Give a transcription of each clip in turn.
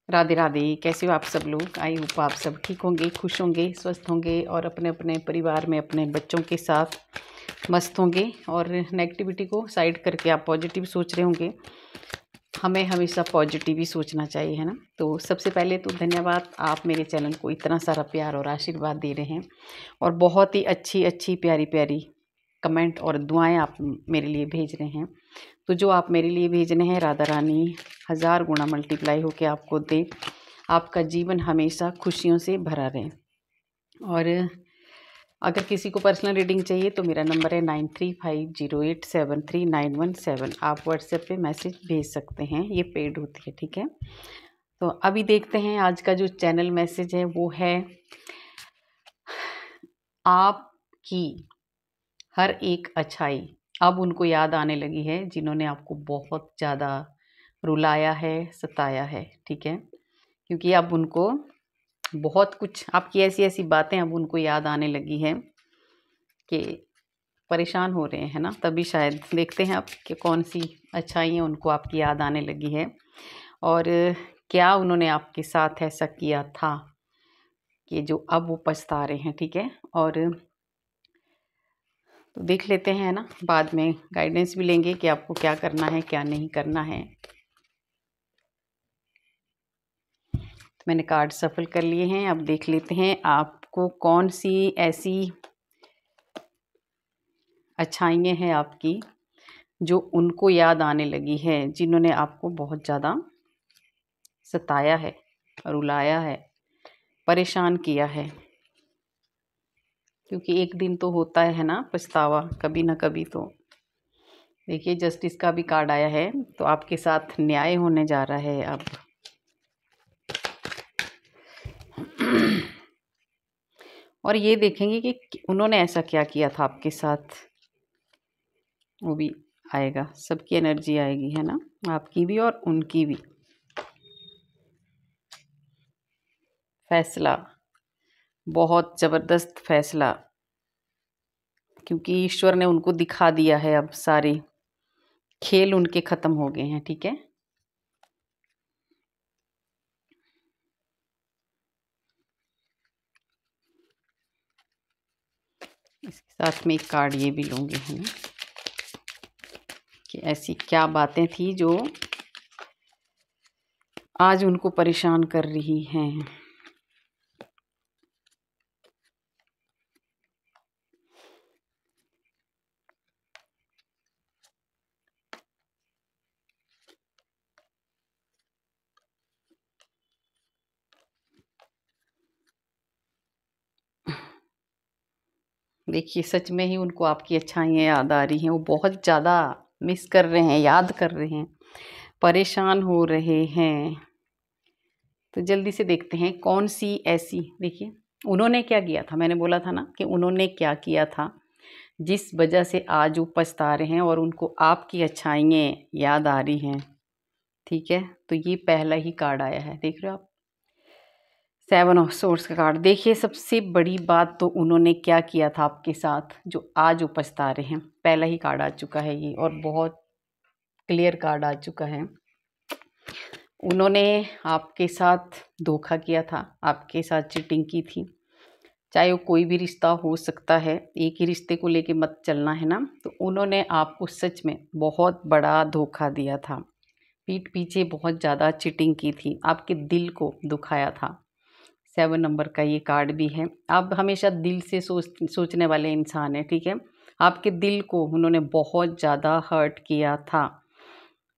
राधे राधे। कैसे हो आप सब लोग? आई होप आप सब ठीक होंगे, खुश होंगे, स्वस्थ होंगे और अपने अपने परिवार में अपने बच्चों के साथ मस्त होंगे और नेगेटिविटी को साइड करके आप पॉजिटिव सोच रहे होंगे। हमें हमेशा पॉजिटिव ही सोचना चाहिए, है ना। तो सबसे पहले तो धन्यवाद, आप मेरे चैनल को इतना सारा प्यार और आशीर्वाद दे रहे हैं और बहुत ही अच्छी अच्छी प्यारी प्यारी कमेंट और दुआएं आप मेरे लिए भेज रहे हैं। तो जो आप मेरे लिए भेज रहे हैं, राधा रानी 1000 गुना मल्टीप्लाई होकर आपको दे। आपका जीवन हमेशा खुशियों से भरा रहे। और अगर किसी को पर्सनल रीडिंग चाहिए तो मेरा नंबर है 9350873917। आप व्हाट्सएप पे मैसेज भेज सकते हैं, ये पेड होती है, ठीक है। तो अभी देखते हैं आज का जो चैनल मैसेज है वो है, आपकी हर एक अच्छाई अब उनको याद आने लगी है जिन्होंने आपको बहुत ज़्यादा रुलाया है, सताया है, ठीक है। क्योंकि अब उनको बहुत कुछ आपकी ऐसी ऐसी बातें अब उनको याद आने लगी है कि परेशान हो रहे हैं ना। तभी शायद देखते हैं अब कि कौन सी अच्छाइयाँ उनको आपकी याद आने लगी है और क्या उन्होंने आपके साथ ऐसा किया था कि जो अब वो पछता रहे हैं, ठीक है। और तो देख लेते हैं ना, बाद में गाइडेंस भी लेंगे कि आपको क्या करना है क्या नहीं करना है। तो मैंने कार्ड सफल कर लिए हैं। अब देख लेते हैं आपको कौन सी ऐसी अच्छाइयाँ हैं आपकी जो उनको याद आने लगी है जिन्होंने आपको बहुत ज़्यादा सताया है, रुलाया है, परेशान किया है। क्योंकि एक दिन तो होता है ना पछतावा, कभी ना कभी। तो देखिए जस्टिस का भी कार्ड आया है, तो आपके साथ न्याय होने जा रहा है अब। और ये देखेंगे कि उन्होंने ऐसा क्या किया था आपके साथ, वो भी आएगा। सबकी एनर्जी आएगी, है ना, आपकी भी और उनकी भी। फैसला, बहुत ज़बरदस्त फैसला, क्योंकि ईश्वर ने उनको दिखा दिया है अब सारे खेल उनके ख़त्म हो गए हैं, ठीक है। इसके साथ में एक कार्ड ये भी लूँगी, है ना, कि ऐसी क्या बातें थी जो आज उनको परेशान कर रही हैं। देखिए सच में ही उनको आपकी अच्छाइयाँ याद आ रही हैं। वो बहुत ज़्यादा मिस कर रहे हैं, याद कर रहे हैं, परेशान हो रहे हैं। तो जल्दी से देखते हैं कौन सी ऐसी, देखिए उन्होंने क्या किया था। मैंने बोला था ना कि उन्होंने क्या किया था जिस वजह से आज वो पछता रहे हैं और उनको आपकी अच्छाइयाँ याद आ रही हैं, ठीक है। तो ये पहला ही कार्ड आया है, देख रहे हो आप, 7 ऑफ सोर्स का कार्ड। देखिए सबसे बड़ी बात तो उन्होंने क्या किया था आपके साथ जो आज वो पछता रहे हैं। पहला ही कार्ड आ चुका है ये, और बहुत क्लियर कार्ड आ चुका है। उन्होंने आपके साथ धोखा किया था, आपके साथ चीटिंग की थी। चाहे वो कोई भी रिश्ता हो सकता है, एक ही रिश्ते को लेके मत चलना, है ना। तो उन्होंने आपको सच में बहुत बड़ा धोखा दिया था, पीठ पीछे बहुत ज़्यादा चीटिंग की थी, आपके दिल को दुखाया था। 7 नंबर का ये कार्ड भी है। आप हमेशा दिल से सोचने वाले इंसान हैं, ठीक है। आपके दिल को उन्होंने बहुत ज़्यादा हर्ट किया था,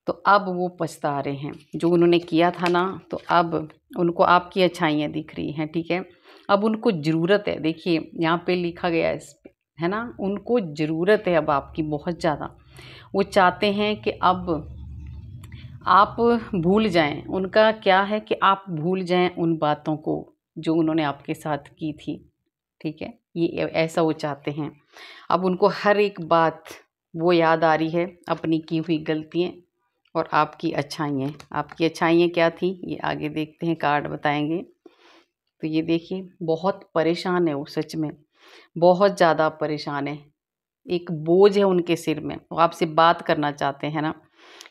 तो अब वो पछता रहे हैं। जो उन्होंने किया था ना, तो अब उनको आपकी अच्छाइयाँ दिख रही हैं, ठीक है। अब उनको ज़रूरत है, देखिए यहाँ पे लिखा गया है इस पे, है ना, उनको ज़रूरत है अब आपकी बहुत ज़्यादा। वो चाहते हैं कि अब आप भूल जाएं। उनका क्या है कि आप भूल जाएं उन बातों को जो उन्होंने आपके साथ की थी, ठीक है। ये ऐसा वो चाहते हैं। अब उनको हर एक बात वो याद आ रही है, अपनी की हुई गलतियाँ और आपकी अच्छाइयाँ। आपकी अच्छाइयाँ क्या थी ये आगे देखते हैं, कार्ड बताएंगे। तो ये देखिए बहुत परेशान है वो, सच में बहुत ज़्यादा परेशान है। एक बोझ है उनके सिर में, वो आपसे बात करना चाहते हैं ना।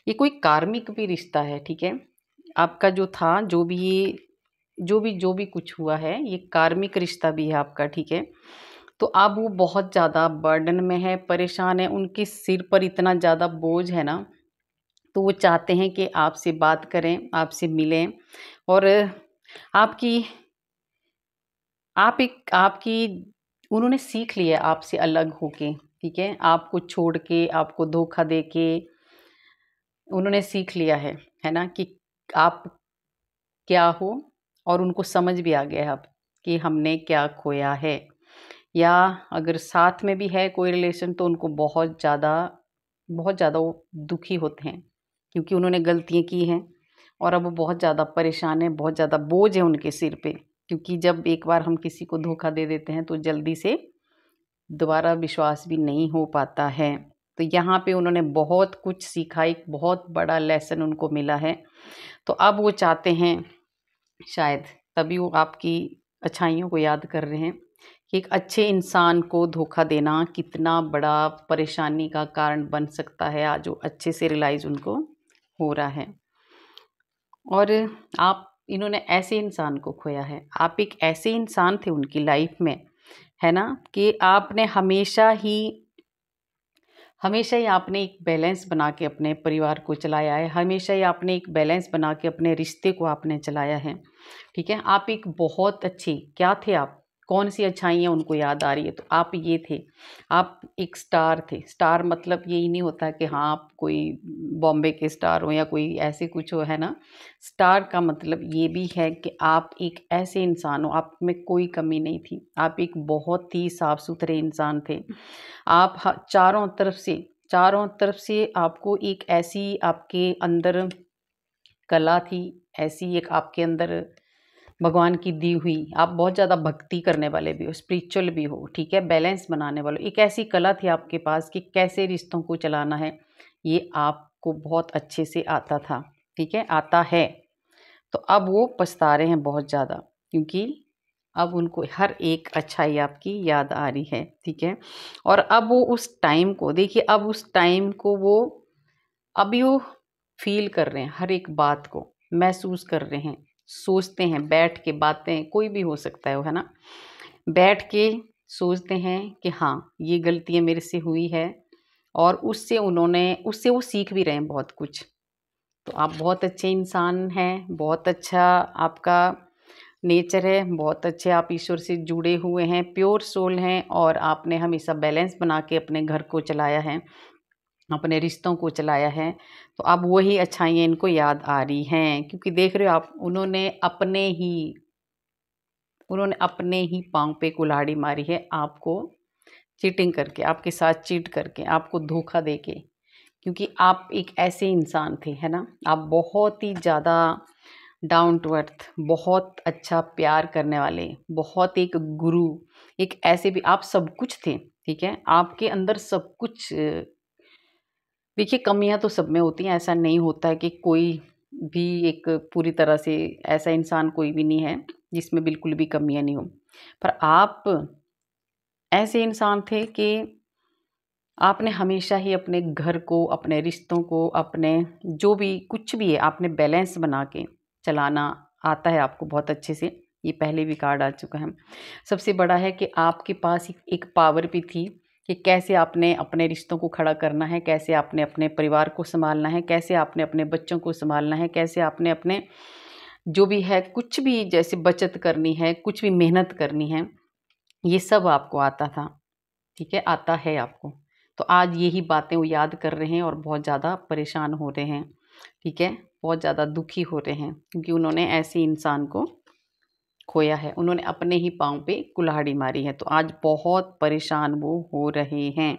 ये कोई कार्मिक भी रिश्ता है, ठीक है। आपका जो था, जो भी कुछ हुआ है, ये कार्मिक रिश्ता भी है आपका, ठीक है। तो अब वो बहुत ज़्यादा बर्डन में है, परेशान है, उनके सिर पर इतना ज़्यादा बोझ है ना, तो वो चाहते हैं कि आपसे बात करें, आपसे मिलें और आपकी आपकी उन्होंने सीख लिया आपसे अलग होके, ठीक है? आपको छोड़ के, आपको धोखा दे के उन्होंने सीख लिया है ना? कि आप क्या हो, और उनको समझ भी आ गया है अब कि हमने क्या खोया है। या अगर साथ में भी है कोई रिलेशन, तो उनको बहुत ज़्यादा वो दुखी होते हैं, क्योंकि उन्होंने गलतियाँ की हैं और अब वो बहुत ज़्यादा परेशान हैं, बहुत ज़्यादा बोझ है उनके सिर पे। क्योंकि जब एक बार हम किसी को धोखा दे देते हैं तो जल्दी से दोबारा विश्वास भी नहीं हो पाता है। तो यहाँ पे उन्होंने बहुत कुछ सीखा, एक बहुत बड़ा लेसन उनको मिला है। तो अब वो चाहते हैं, शायद तभी वो आपकी अच्छाइयों को याद कर रहे हैं, कि एक अच्छे इंसान को धोखा देना कितना बड़ा परेशानी का कारण बन सकता है। आज वो अच्छे से रियलाइज़ उनको हो रहा है। और आप इन्होंने ऐसे इंसान को खोया है, आप एक ऐसे इंसान थे उनकी लाइफ में, है ना? कि आपने हमेशा ही आपने एक बैलेंस बना के अपने परिवार को चलाया है, हमेशा ही आपने एक बैलेंस बना के अपने रिश्ते को आपने चलाया है, ठीक है? आप एक बहुत अच्छी क्या थे आप? कौन-सी अच्छाइयाँ उनको याद आ रही है? तो आप ये थे, आप एक स्टार थे। स्टार मतलब यही नहीं होता कि हाँ, आप कोई बॉम्बे के स्टार हो या कोई ऐसे कुछ हो, है ना? स्टार का मतलब ये भी है कि आप एक ऐसे इंसान हो, आप में कोई कमी नहीं थी। आप एक बहुत ही साफ-सुथरे इंसान थे। आप चारों तरफ से आपको एक ऐसी आपके अंदर कला थी, ऐसी एक आपके अंदर भगवान की दी हुई, आप बहुत ज़्यादा भक्ति करने वाले भी हो, स्पिरिचुअल भी हो, ठीक है? बैलेंस बनाने वाले हो। एक ऐसी कला थी आपके पास कि कैसे रिश्तों को चलाना है, ये आपको बहुत अच्छे से आता था, ठीक है? आता है। तो अब वो पछता रहे हैं बहुत ज़्यादा, क्योंकि अब उनको हर एक अच्छाई आपकी याद आ रही है, ठीक है? और अब वो उस टाइम को देखिए, अब उस टाइम को वो अभी वो फ़ील कर रहे हैं, हर एक बात को महसूस कर रहे हैं, सोचते हैं, बैठ के बातें कोई भी हो सकता है वो, है ना? बैठ के सोचते हैं कि हाँ, ये गलतियाँ मेरे से हुई है, और उससे वो सीख भी रहे हैं बहुत कुछ। तो आप बहुत अच्छे इंसान हैं, बहुत अच्छा आपका नेचर है, बहुत अच्छे आप ईश्वर से जुड़े हुए हैं, प्योर सोल हैं, और आपने हमेशा बैलेंस बना के अपने घर को चलाया है, अपने रिश्तों को चलाया है। तो अब वही अच्छाइयाँ इनको याद आ रही हैं, क्योंकि देख रहे हो आप, उन्होंने अपने ही पाँव पे कुल्हाड़ी मारी है, आपको चीटिंग करके, आपके साथ चीट करके, आपको धोखा देके। क्योंकि आप एक ऐसे इंसान थे, है ना? आप बहुत ही ज़्यादा डाउन टू अर्थ, बहुत अच्छा प्यार करने वाले, बहुत एक गुरु, एक ऐसे भी आप सब कुछ थे, ठीक है? आपके अंदर सब कुछ देखिए, कमियाँ तो सब में होती हैं, ऐसा नहीं होता है कि कोई भी एक पूरी तरह से ऐसा इंसान कोई भी नहीं है, जिसमें बिल्कुल भी कमियाँ नहीं हो। पर आप ऐसे इंसान थे कि आपने हमेशा ही अपने घर को, अपने रिश्तों को, अपने जो भी कुछ भी है, आपने बैलेंस बना के चलाना आता है आपको बहुत अच्छे से। ये पहले भी कार्ड आ चुका है। सबसे बड़ा है कि आपके पास एक पावर भी थी कि कैसे आपने अपने रिश्तों को खड़ा करना है, कैसे आपने अपने परिवार को सँभालना है, कैसे आपने अपने बच्चों को सँभालना है, कैसे आपने अपने जो भी है, कुछ भी जैसे बचत करनी है, कुछ भी मेहनत करनी है, ये सब आपको आता था। ठीक है, आता है आपको। तो आज यही बातें वो याद कर रहे हैं और बहुत ज़्यादा परेशान हो रहे हैं, ठीक है? बहुत ज़्यादा दुखी हो रहे हैं, क्योंकि उन्होंने ऐसे इंसान को खोया है। उन्होंने अपने ही पाँव पे कुल्हाड़ी मारी है, तो आज बहुत परेशान वो हो रहे हैं।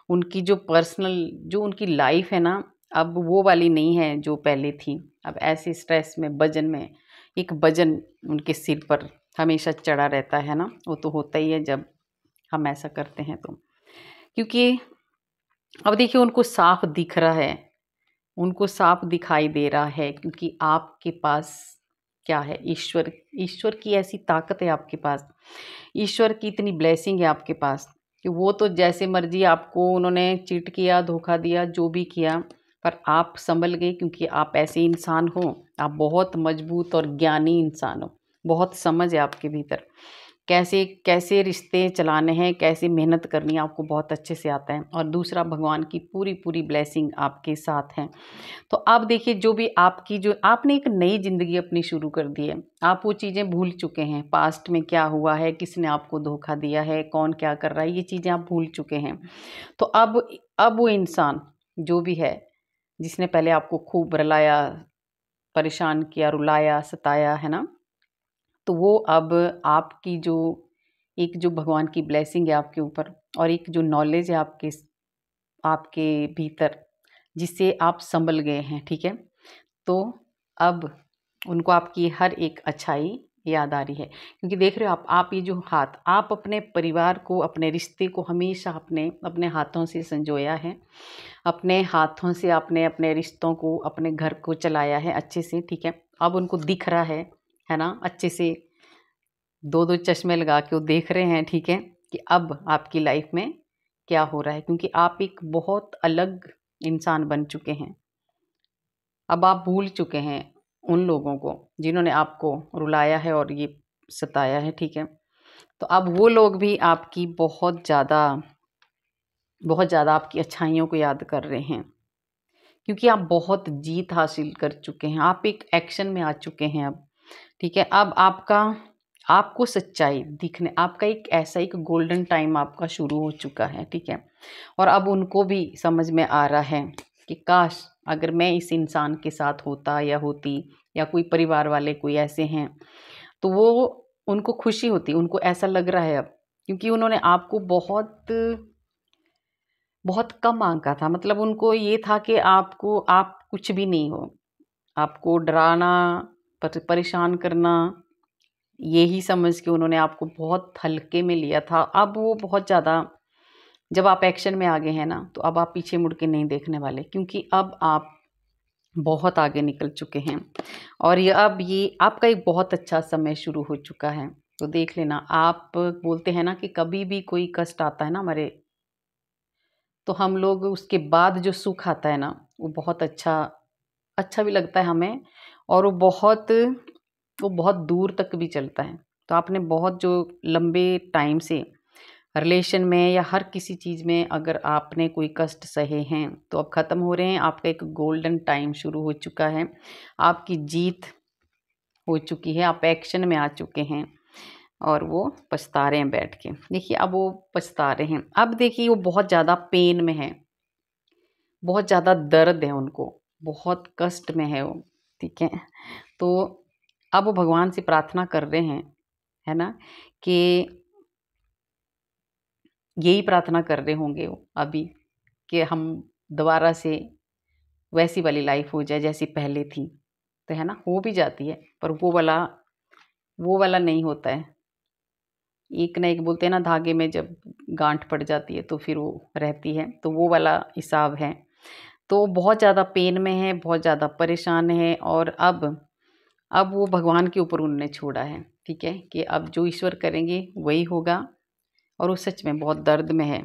उनकी जो उनकी लाइफ़ है ना, अब वो वाली नहीं है जो पहले थी। अब ऐसे स्ट्रेस में, वज़न में, एक वज़न उनके सिर पर हमेशा चढ़ा रहता है ना, वो तो होता ही है जब हम ऐसा करते हैं तो। क्योंकि अब देखिए, उनको साफ दिख रहा है, उनको साफ दिखाई दे रहा है, क्योंकि आपके पास क्या है, ईश्वर की ऐसी ताकत है आपके पास, ईश्वर की इतनी ब्लेसिंग है आपके पास कि वो तो जैसे मर्जी आपको उन्होंने चीट किया, धोखा दिया, जो भी किया, पर आप संभल गए क्योंकि आप ऐसे इंसान हो, आप बहुत मजबूत और ज्ञानी इंसान हो, बहुत समझ है आपके भीतर, कैसे कैसे रिश्ते चलाने हैं, कैसे मेहनत करनी है, आपको बहुत अच्छे से आता है। और दूसरा, भगवान की पूरी पूरी ब्लेसिंग आपके साथ है। तो अब देखिए, जो भी आपकी जो आपने एक नई ज़िंदगी अपनी शुरू कर दी है, आप वो चीज़ें भूल चुके हैं। पास्ट में क्या हुआ है, किसने आपको धोखा दिया है, कौन क्या कर रहा है, ये चीज़ें आप भूल चुके हैं। तो अब वो इंसान जो भी है, जिसने पहले आपको खूब रुलाया, परेशान किया, रुलाया, सताया, है ना? तो वो अब आपकी जो एक जो भगवान की ब्लेसिंग है आपके ऊपर, और एक जो नॉलेज है आपके आपके भीतर, जिससे आप संभल गए हैं, ठीक है? तो अब उनको आपकी हर एक अच्छाई याद आ रही है, क्योंकि देख रहे हो आप ये जो हाथ, आप अपने परिवार को, अपने रिश्ते को हमेशा अपने अपने हाथों से संजोया है, अपने हाथों से आपने अपने रिश्तों को, अपने घर को चलाया है अच्छे से, ठीक है? अब उनको दिख रहा है ना? अच्छे से दो दो चश्मे लगा के वो देख रहे हैं, ठीक है, कि अब आपकी लाइफ में क्या हो रहा है, क्योंकि आप एक बहुत अलग इंसान बन चुके हैं। अब आप भूल चुके हैं उन लोगों को जिन्होंने आपको रुलाया है और ये सताया है, ठीक है? तो अब वो लोग भी आपकी बहुत ज़्यादा आपकी अच्छाइयों को याद कर रहे हैं, क्योंकि आप बहुत जीत हासिल कर चुके हैं, आप एक एक्शन में आ चुके हैं अब, ठीक है? अब आपको सच्चाई दिखने, आपका एक ऐसा एक गोल्डन टाइम आपका शुरू हो चुका है, ठीक है? और अब उनको भी समझ में आ रहा है कि काश अगर मैं इस इंसान के साथ होता या होती, या कोई परिवार वाले कोई ऐसे हैं, तो वो उनको खुशी होती, उनको ऐसा लग रहा है अब, क्योंकि उन्होंने आपको बहुत बहुत कम आंका था। मतलब उनको ये था कि आप कुछ भी नहीं हो, आपको डराना, परेशान करना, यही समझ के उन्होंने आपको बहुत हल्के में लिया था। अब वो बहुत ज़्यादा, जब आप एक्शन में आ गए हैं ना, तो अब आप पीछे मुड़ के नहीं देखने वाले, क्योंकि अब आप बहुत आगे निकल चुके हैं, और ये आपका एक बहुत अच्छा समय शुरू हो चुका है। तो देख लेना, आप बोलते हैं ना कि कभी भी कोई कष्ट आता है ना हमारे, तो हम लोग उसके बाद जो सुख आता है ना, वो बहुत अच्छा अच्छा भी लगता है हमें, और वो बहुत दूर तक भी चलता है। तो आपने बहुत जो लंबे टाइम से रिलेशन में या हर किसी चीज़ में अगर आपने कोई कष्ट सहे हैं, तो अब ख़त्म हो रहे हैं। आपका एक गोल्डन टाइम शुरू हो चुका है, आपकी जीत हो चुकी है, आप एक्शन में आ चुके हैं, और वो पछता रहे हैं बैठ के। देखिए, अब वो पछता रहे हैं। अब देखिए, वो बहुत ज़्यादा पेन में है, बहुत ज़्यादा दर्द है उनको, बहुत कष्ट में है वो, ठीक है? तो अब वो भगवान से प्रार्थना कर रहे हैं, है ना, कि यही प्रार्थना कर रहे होंगे वो अभी, कि हम दोबारा से वैसी वाली लाइफ हो जाए जैसी पहले थी। तो है ना, हो भी जाती है, पर वो वाला नहीं होता है। एक ना एक बोलते हैं ना, धागे में जब गांठ पड़ जाती है तो फिर वो रहती है, तो वो वाला हिसाब है। तो बहुत ज़्यादा पेन में है, बहुत ज़्यादा परेशान है, और अब वो भगवान के ऊपर उन्होंने छोड़ा है, ठीक है, कि अब जो ईश्वर करेंगे वही होगा। और वो सच में बहुत दर्द में है,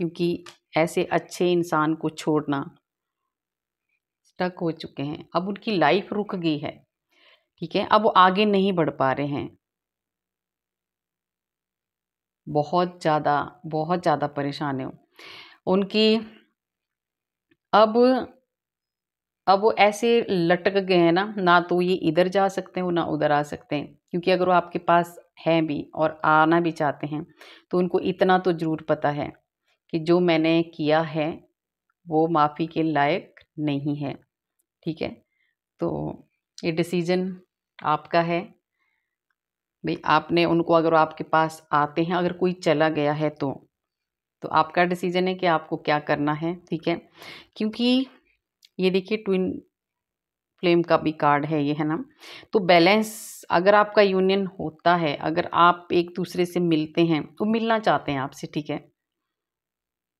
क्योंकि ऐसे अच्छे इंसान को छोड़ना, स्टक हो चुके हैं, अब उनकी लाइफ रुक गई है, ठीक है? अब वो आगे नहीं बढ़ पा रहे हैं, बहुत ज़्यादा परेशान है वो। उनकी अब अब वो ऐसे लटक गए हैं ना, ना तो ये इधर जा सकते हैं, ना उधर आ सकते हैं, क्योंकि अगर वो आपके पास हैं भी और आना भी चाहते हैं, तो उनको इतना तो ज़रूर पता है कि जो मैंने किया है वो माफ़ी के लायक नहीं है, ठीक है? तो ये डिसीज़न आपका है। भई आपने उनको, अगर वो आपके पास आते हैं, अगर कोई चला गया है तो आपका डिसीज़न है कि आपको क्या करना है, ठीक है? क्योंकि ये देखिए, ट्विन फ्लेम का भी कार्ड है ये, है ना? तो बैलेंस, अगर आपका यूनियन होता है, अगर आप एक दूसरे से मिलते हैं, तो मिलना चाहते हैं आपसे, ठीक है?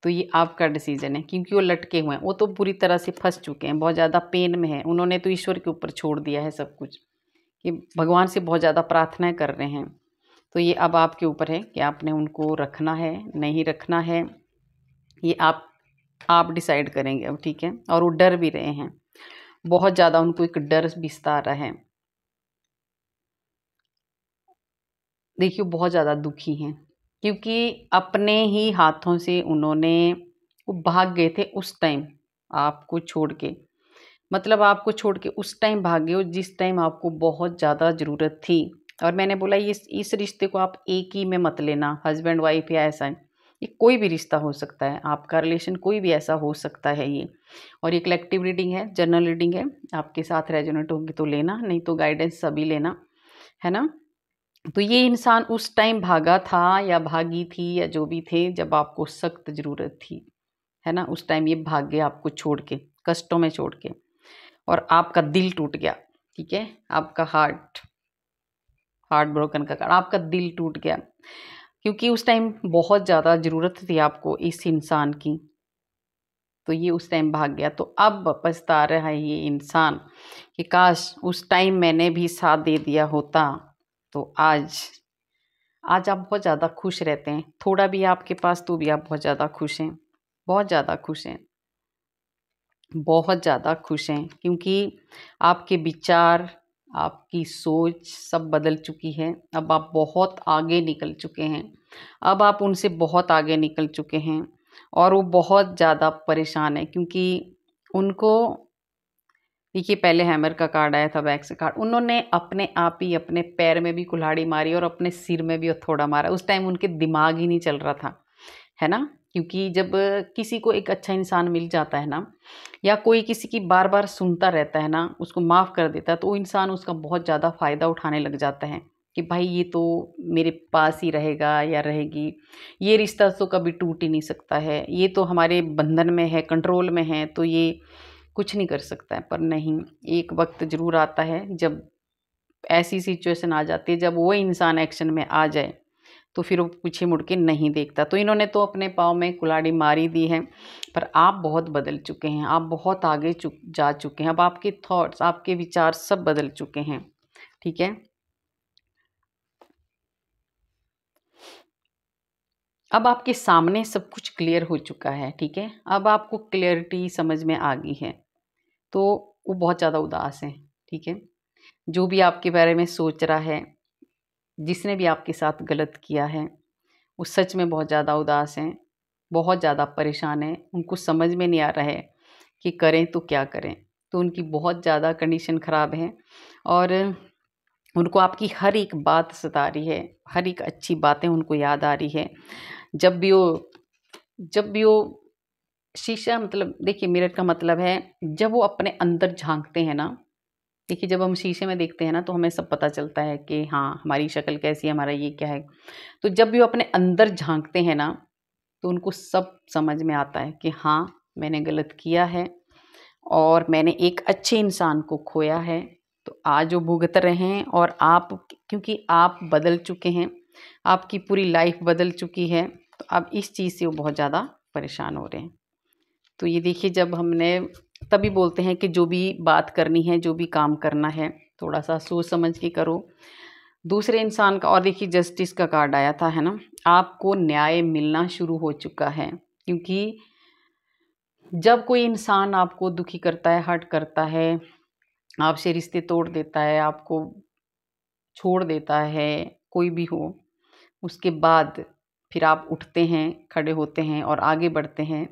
तो ये आपका डिसीज़न है, क्योंकि वो लटके हुए हैं, वो तो पूरी तरह से फँस चुके हैं, बहुत ज़्यादा पेन में हैं। उन्होंने तो ईश्वर के ऊपर छोड़ दिया है सब कुछ, कि भगवान से बहुत ज़्यादा प्रार्थनाएँ कर रहे हैं। तो ये अब आपके ऊपर है कि आपने उनको रखना है, नहीं रखना है, ये आप आप डिसाइड करेंगे अब, ठीक है। और वो डर भी रहे हैं, बहुत ज़्यादा उनको एक डर भी सता रहा है। देखिए बहुत ज़्यादा दुखी हैं, क्योंकि अपने ही हाथों से उन्होंने, वो भाग गए थे उस टाइम आपको छोड़ के, मतलब आपको छोड़ के उस टाइम भाग गए हो जिस टाइम आपको बहुत ज़्यादा ज़रूरत थी। और मैंने बोला ये इस रिश्ते को आप एक ही में मत लेना, हस्बैंड वाइफ या ऐसा है, ये कोई भी रिश्ता हो सकता है, आपका रिलेशन कोई भी ऐसा हो सकता है ये। और ये कलेक्टिव रीडिंग है, जनरल रीडिंग है, आपके साथ रेजोनेट होगी तो लेना, नहीं तो गाइडेंस सभी लेना, है ना। तो ये इंसान उस टाइम भागा था या भागी थी या जो भी थे, जब आपको सख्त ज़रूरत थी, है ना, उस टाइम ये भाग गया आपको छोड़ के, कष्टों में छोड़ के, और आपका दिल टूट गया, ठीक है। आपका हार्ट हार्ट ब्रोकन का कारण, आपका दिल टूट गया, क्योंकि उस टाइम बहुत ज़्यादा ज़रूरत थी आपको इस इंसान की, तो ये उस टाइम भाग गया। तो अब पछता रहा है ये इंसान कि काश उस टाइम मैंने भी साथ दे दिया होता, तो आज आज आप बहुत ज़्यादा खुश रहते हैं। थोड़ा भी है आपके पास तो भी आप बहुत ज़्यादा खुश हैं, बहुत ज़्यादा खुश हैं, बहुत ज़्यादा खुश हैं, क्योंकि आपके विचार, आपकी सोच सब बदल चुकी है। अब आप बहुत आगे निकल चुके हैं, अब आप उनसे बहुत आगे निकल चुके हैं, और वो बहुत ज़्यादा परेशान है, क्योंकि उनको, देखिए पहले हैमर का कार्ड आया था, बैक से कार्ड, उन्होंने अपने आप ही अपने पैर में भी कुल्हाड़ी मारी और अपने सिर में भी हथौड़ा मारा। उस टाइम उनके दिमाग ही नहीं चल रहा था, है ना। क्योंकि जब किसी को एक अच्छा इंसान मिल जाता है ना, या कोई किसी की बार बार सुनता रहता है ना, उसको माफ़ कर देता है, तो वो इंसान उसका बहुत ज़्यादा फ़ायदा उठाने लग जाता है कि भाई ये तो मेरे पास ही रहेगा या रहेगी, ये रिश्ता तो कभी टूट ही नहीं सकता है, ये तो हमारे बंधन में है, कंट्रोल में है, तो ये कुछ नहीं कर सकता है। पर नहीं, एक वक्त ज़रूर आता है जब ऐसी सिचुएशन आ जाती है, जब वो इंसान एक्शन में आ जाए, तो फिर वो पीछे मुड़ के नहीं देखता। तो इन्होंने तो अपने पाँव में कुल्हाड़ी मारी दी है, पर आप बहुत बदल चुके हैं, आप बहुत आगे जा चुके हैं। अब आपके थॉट्स, आपके विचार सब बदल चुके हैं, ठीक है। अब आपके सामने सब कुछ क्लियर हो चुका है, ठीक है। अब आपको क्लियरिटी समझ में आ गई है, तो वो बहुत ज़्यादा उदास हैं, ठीक है। जो भी आपके बारे में सोच रहा है, जिसने भी आपके साथ गलत किया है, वो सच में बहुत ज़्यादा उदास हैं, बहुत ज़्यादा परेशान हैं। उनको समझ में नहीं आ रहा है कि करें तो क्या करें। तो उनकी बहुत ज़्यादा कंडीशन ख़राब है, और उनको आपकी हर एक बात सता रही है, हर एक अच्छी बातें उनको याद आ रही है। जब भी वो शीशा, मतलब देखिए मिरर का मतलब है, जब वो अपने अंदर झाँकते हैं ना, देखिए जब हम शीशे में देखते हैं ना, तो हमें सब पता चलता है कि हाँ, हमारी शक्ल कैसी है, हमारा ये क्या है। तो जब भी वो अपने अंदर झाँकते हैं ना, तो उनको सब समझ में आता है कि हाँ, मैंने गलत किया है और मैंने एक अच्छे इंसान को खोया है। तो आज वो भुगत रहे हैं, और आप, क्योंकि आप बदल चुके हैं, आपकी पूरी लाइफ बदल चुकी है, तो अब इस चीज़ से वो बहुत ज़्यादा परेशान हो रहे हैं। तो ये देखिए, जब हमने, तभी बोलते हैं कि जो भी बात करनी है, जो भी काम करना है, थोड़ा सा सोच समझ के करो दूसरे इंसान का। और देखिए जस्टिस का कार्ड आया था, है ना। आपको न्याय मिलना शुरू हो चुका है, क्योंकि जब कोई इंसान आपको दुखी करता है, हर्ट करता है, आपसे रिश्ते तोड़ देता है, आपको छोड़ देता है, कोई भी हो, उसके बाद फिर आप उठते हैं, खड़े होते हैं और आगे बढ़ते हैं,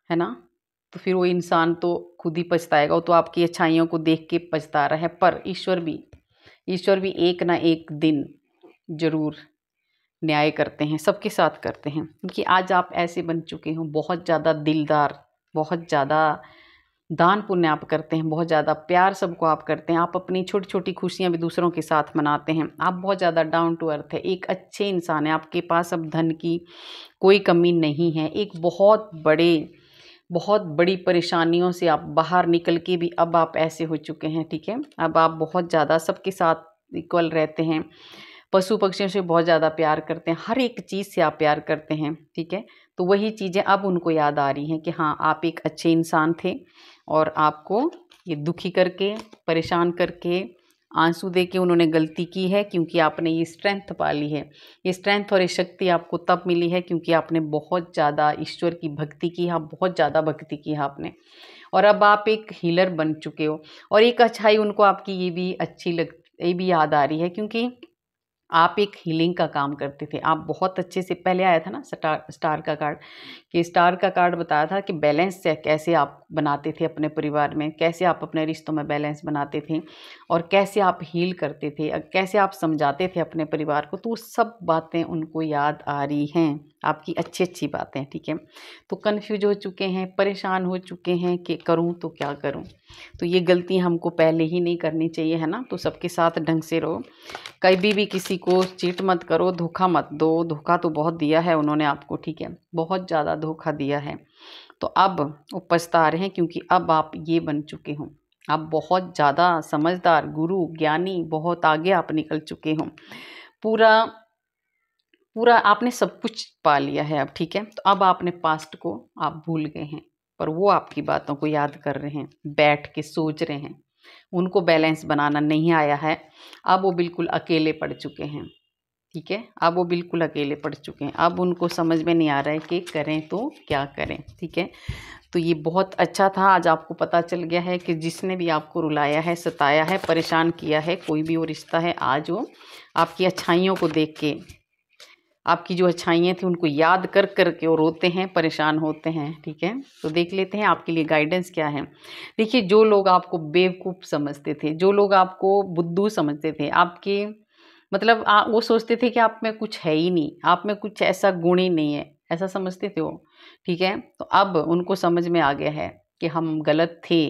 है ना। तो फिर वो इंसान तो खुद ही पछताएगा, वो तो आपकी अच्छाइयों को देख के पछता रहा है। पर ईश्वर भी एक ना एक दिन ज़रूर न्याय करते हैं, सबके साथ करते हैं, क्योंकि आज आप ऐसे बन चुके हो, बहुत ज़्यादा दिलदार, बहुत ज़्यादा दान पुण्य आप करते हैं, बहुत ज़्यादा प्यार सबको आप करते हैं, आप अपनी छोटी छोटी खुशियाँ भी दूसरों के साथ मनाते हैं, आप बहुत ज़्यादा डाउन टू अर्थ है, एक अच्छे इंसान है। आपके पास अब धन की कोई कमी नहीं है। एक बहुत बड़ी परेशानियों से आप बाहर निकल के भी अब आप ऐसे हो चुके हैं, ठीक है। अब आप बहुत ज़्यादा सबके साथ इक्वल रहते हैं, पशु पक्षियों से बहुत ज़्यादा प्यार करते हैं, हर एक चीज़ से आप प्यार करते हैं, ठीक है। तो वही चीज़ें अब उनको याद आ रही हैं कि हाँ, आप एक अच्छे इंसान थे, और आपको ये दुखी करके, परेशान करके, आंसू दे के उन्होंने गलती की है, क्योंकि आपने ये स्ट्रेंथ पाली है। ये स्ट्रेंथ और ये शक्ति आपको तब मिली है क्योंकि आपने बहुत ज़्यादा ईश्वर की भक्ति की है, बहुत ज़्यादा भक्ति की है आपने। और अब आप एक हीलर बन चुके हो। और एक अच्छाई उनको आपकी ये भी याद आ रही है, क्योंकि आप एक हीलिंग का काम करते थे। आप बहुत अच्छे से, पहले आया था ना स्टार का कार्ड, कि स्टार का कार्ड बताया था कि बैलेंस से कैसे आप बनाते थे अपने परिवार में, कैसे आप अपने रिश्तों में बैलेंस बनाते थे और कैसे आप हील करते थे, कैसे आप समझाते थे अपने परिवार को। तो वो सब बातें उनको याद आ रही हैं, आपकी अच्छी अच्छी बातें, ठीक है। तो कन्फ्यूज हो चुके हैं, परेशान हो चुके हैं कि करूँ तो क्या करूँ। तो ये गलती हमको पहले ही नहीं करनी चाहिए, है ना। तो सबके साथ ढंग से रहो, कभी भी किसी को चीट मत करो, धोखा मत दो। धोखा तो बहुत दिया है उन्होंने आपको, ठीक है, बहुत ज़्यादा धोखा दिया है। तो अब वो पछता रहे हैं, क्योंकि अब आप ये बन चुके हो, आप बहुत ज़्यादा समझदार, गुरु, ज्ञानी, बहुत आगे आप निकल चुके हो। पूरा पूरा आपने सब कुछ पा लिया है अब, ठीक है। तो अब आपने पास्ट को आप भूल गए हैं, पर वो आपकी बातों को याद कर रहे हैं, बैठ के सोच रहे हैं। उनको बैलेंस बनाना नहीं आया है। अब वो बिल्कुल अकेले पड़ चुके हैं, ठीक है। अब वो बिल्कुल अकेले पड़ चुके हैं। अब उनको समझ में नहीं आ रहा है कि करें तो क्या करें, ठीक है। तो ये बहुत अच्छा था, आज आपको पता चल गया है कि जिसने भी आपको रुलाया है, सताया है, परेशान किया है, कोई भी वो रिश्ता है, आज वो आपकी अच्छाइयों को देख के, आपकी जो अच्छाइयाँ थी उनको याद कर कर के वो रोते हैं, परेशान होते हैं, ठीक है। तो देख लेते हैं आपके लिए गाइडेंस क्या है। देखिए, जो लोग आपको बेवकूफ़ समझते थे, जो लोग आपको बुद्धू समझते थे, आपके मतलब वो सोचते थे कि आप में कुछ है ही नहीं, आप में कुछ ऐसा गुण ही नहीं है, ऐसा समझते थे वो, ठीक है। तो अब उनको समझ में आ गया है कि हम गलत थे,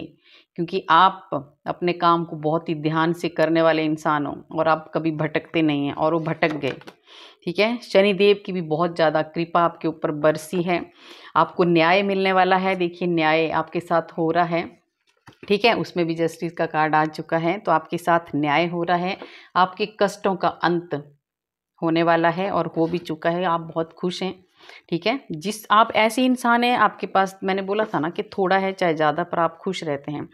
क्योंकि आप अपने काम को बहुत ही ध्यान से करने वाले इंसान हो और आप कभी भटकते नहीं हैं, और वो भटक गए, ठीक है। शनिदेव की भी बहुत ज़्यादा कृपा आपके ऊपर बरसी है, आपको न्याय मिलने वाला है। देखिए, न्याय आपके साथ हो रहा है, ठीक है। उसमें भी जस्टिस का कार्ड आ चुका है, तो आपके साथ न्याय हो रहा है, आपके कष्टों का अंत होने वाला है और हो भी चुका है। आप बहुत खुश हैं, ठीक है। जिस आप ऐसे इंसान हैं, आपके पास मैंने बोला था ना कि थोड़ा है चाहे ज़्यादा, पर आप खुश रहते हैं।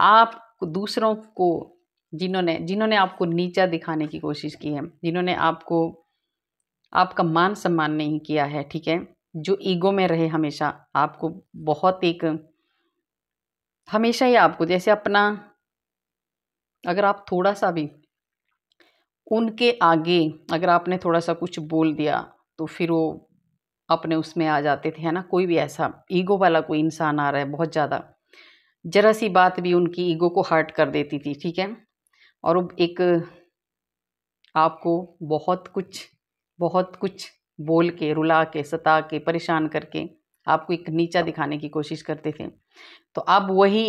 आप दूसरों को, जिन्होंने जिन्होंने आपको नीचा दिखाने की कोशिश की है, जिन्होंने आपको आपका मान सम्मान नहीं किया है, ठीक है, जो ईगो में रहे हमेशा, आपको बहुत एक, हमेशा ही आपको जैसे अपना, अगर आप थोड़ा सा भी उनके आगे, अगर आपने थोड़ा सा कुछ बोल दिया, तो फिर वो अपने उसमें आ जाते थे, है ना। कोई भी ऐसा ईगो वाला कोई इंसान आ रहा है बहुत ज़्यादा, जरा सी बात भी उनकी ईगो को हर्ट कर देती थी, ठीक है। और वो एक आपको बहुत कुछ बोल के, रुला के, सता के, परेशान करके आपको एक नीचा दिखाने की कोशिश करते थे। तो अब वही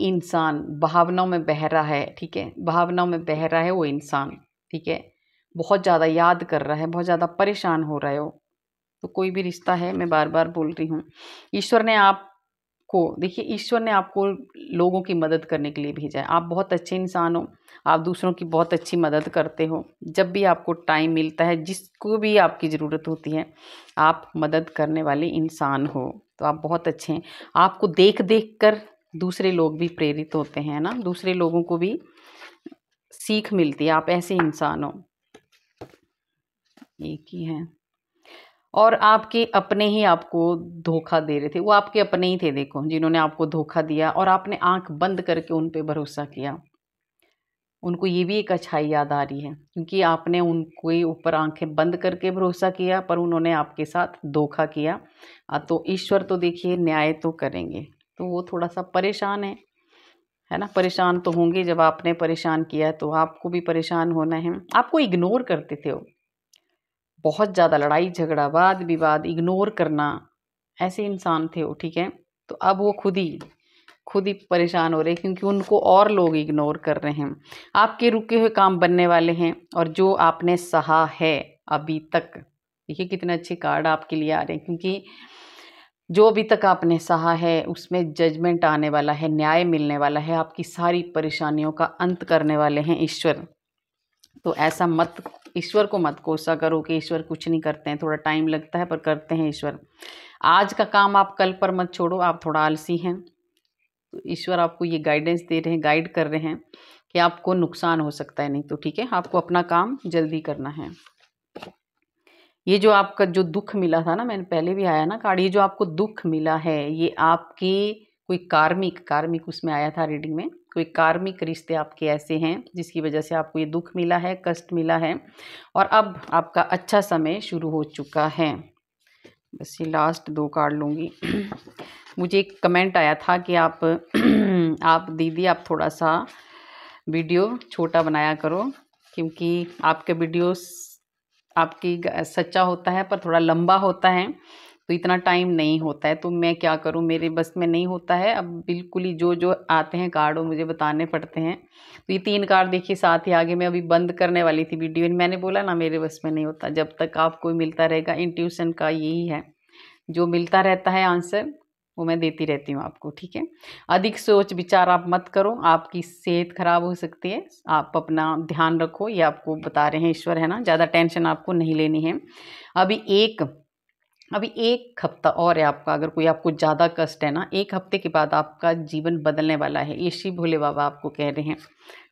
इंसान भावनाओं में बह रहा है, ठीक है, भावनाओं में बह रहा है वो इंसान, ठीक है। बहुत ज़्यादा याद कर रहा है, बहुत ज़्यादा परेशान हो रहा है वो। तो कोई भी रिश्ता है, मैं बार बार बोल रही हूँ, ईश्वर ने आपको, देखिए, ईश्वर ने आपको लोगों की मदद करने के लिए भेजा है। आप बहुत अच्छे इंसान हो, आप दूसरों की बहुत अच्छी मदद करते हो। जब भी आपको टाइम मिलता है, जिसको भी आपकी ज़रूरत होती है, आप मदद करने वाले इंसान हो। तो आप बहुत अच्छे हैं। आपको देख देख कर दूसरे लोग भी प्रेरित होते हैं ना, दूसरे लोगों को भी सीख मिलती है। आप ऐसे इंसान हो, एक ही है। और आपके अपने ही आपको धोखा दे रहे थे, वो आपके अपने ही थे, देखो, जिन्होंने आपको धोखा दिया, और आपने आंख बंद करके उन पे भरोसा किया। उनको ये भी एक अच्छाई याद आ रही है, क्योंकि आपने उनके ऊपर आंखें बंद करके भरोसा किया, पर उन्होंने आपके साथ धोखा किया। तो ईश्वर तो देखिए न्याय तो करेंगे। तो वो थोड़ा सा परेशान है ना। परेशान तो होंगे, जब आपने परेशान किया तो आपको भी परेशान होना है। आपको इग्नोर करते थे वो, बहुत ज़्यादा लड़ाई झगड़ा, वाद विवाद, इग्नोर करना, ऐसे इंसान थे वो, ठीक है। तो अब वो खुद ही परेशान हो रहे हैं, क्योंकि उनको और लोग इग्नोर कर रहे हैं। आपके रुके हुए काम बनने वाले हैं, और जो आपने सहा है अभी तक, देखिए कितने अच्छे कार्ड आपके लिए आ रहे हैं, क्योंकि जो अभी तक आपने सहा है उसमें जजमेंट आने वाला है, न्याय मिलने वाला है, आपकी सारी परेशानियों का अंत करने वाले हैं ईश्वर। तो ऐसा मत, ईश्वर को मत कोसा करो कि ईश्वर कुछ नहीं करते हैं, थोड़ा टाइम लगता है पर करते हैं ईश्वर। आज का काम आप कल पर मत छोड़ो, आप थोड़ा आलसी हैं, तो ईश्वर आपको ये गाइडेंस दे रहे हैं, गाइड कर रहे हैं कि आपको नुकसान हो सकता है, नहीं तो ठीक है, आपको अपना काम जल्दी करना है। ये जो आपका जो दुख मिला था ना, मैंने पहले भी आया ना कार्ड, ये जो आपको दुख मिला है ये आपकी कोई कार्मिक उसमें आया था रीडिंग में, कोई कार्मिक रिश्ते आपके ऐसे हैं जिसकी वजह से आपको ये दुख मिला है, कष्ट मिला है, और अब आपका अच्छा समय शुरू हो चुका है। बस ये लास्ट 2 कार्ड लूँगी। मुझे एक कमेंट आया था कि आप आप दीदी आप थोड़ा सा वीडियो छोटा बनाया करो, क्योंकि आपके वीडियोस आपकी सच्चा होता है पर थोड़ा लंबा होता है, तो इतना टाइम नहीं होता है, तो मैं क्या करूं, मेरे बस में नहीं होता है। अब बिल्कुल ही जो जो आते हैं कार्ड वो मुझे बताने पड़ते हैं। तो ये 3 कार्ड देखिए साथ ही आगे, मैं अभी बंद करने वाली थी वीडियो, मैंने बोला ना मेरे बस में नहीं होता। जब तक आपको मिलता रहेगा, इंट्यूशन का यही है, जो मिलता रहता है आंसर वो मैं देती रहती हूँ आपको, ठीक है। अधिक सोच विचार आप मत करो, आपकी सेहत खराब हो सकती है, आप अपना ध्यान रखो, ये आपको बता रहे हैं ईश्वर, है ना। ज़्यादा टेंशन आपको नहीं लेनी है। अभी एक हफ्ता और है आपका, अगर कोई आपको ज़्यादा कष्ट है ना, 1 हफ्ते के बाद आपका जीवन बदलने वाला है, ये शिव भोले बाबा आपको कह रहे हैं,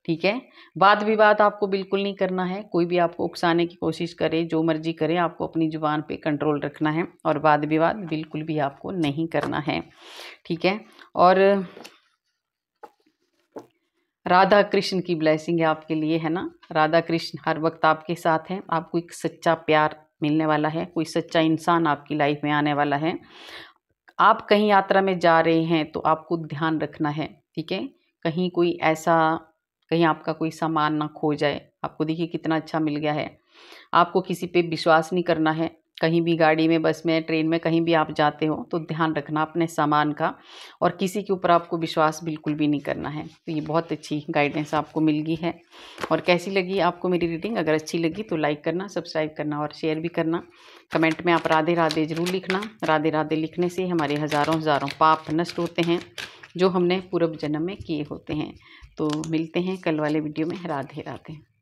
ठीक है। वाद विवाद आपको बिल्कुल नहीं करना है, कोई भी आपको उकसाने की कोशिश करे, जो मर्जी करे, आपको अपनी जुबान पे कंट्रोल रखना है, और वाद विवाद बिल्कुल भी आपको नहीं करना है, ठीक है। और राधा कृष्ण की ब्लेसिंग है आपके लिए, है ना। राधा कृष्ण हर वक्त आपके साथ हैं, आपको एक सच्चा प्यार मिलने वाला है, कोई सच्चा इंसान आपकी लाइफ में आने वाला है। आप कहीं यात्रा में जा रहे हैं तो आपको ध्यान रखना है, ठीक है। कहीं कोई ऐसा, कहीं आपका कोई सामान ना खो जाए। आपको देखिए कितना अच्छा मिल गया है। आपको किसी पे विश्वास नहीं करना है, कहीं भी गाड़ी में, बस में, ट्रेन में, कहीं भी आप जाते हो तो ध्यान रखना अपने सामान का, और किसी के ऊपर आपको विश्वास बिल्कुल भी नहीं करना है। तो ये बहुत अच्छी गाइडेंस आपको मिल गई है। और कैसी लगी आपको मेरी रीडिंग? अगर अच्छी लगी तो लाइक करना, सब्सक्राइब करना और शेयर भी करना। कमेंट में आप राधे राधे ज़रूर लिखना। राधे राधे लिखने से हमारे हज़ारों हज़ारों पाप नष्ट होते हैं जो हमने पूर्व जन्म में किए होते हैं। तो मिलते हैं कल वाले वीडियो में। राधे राधे।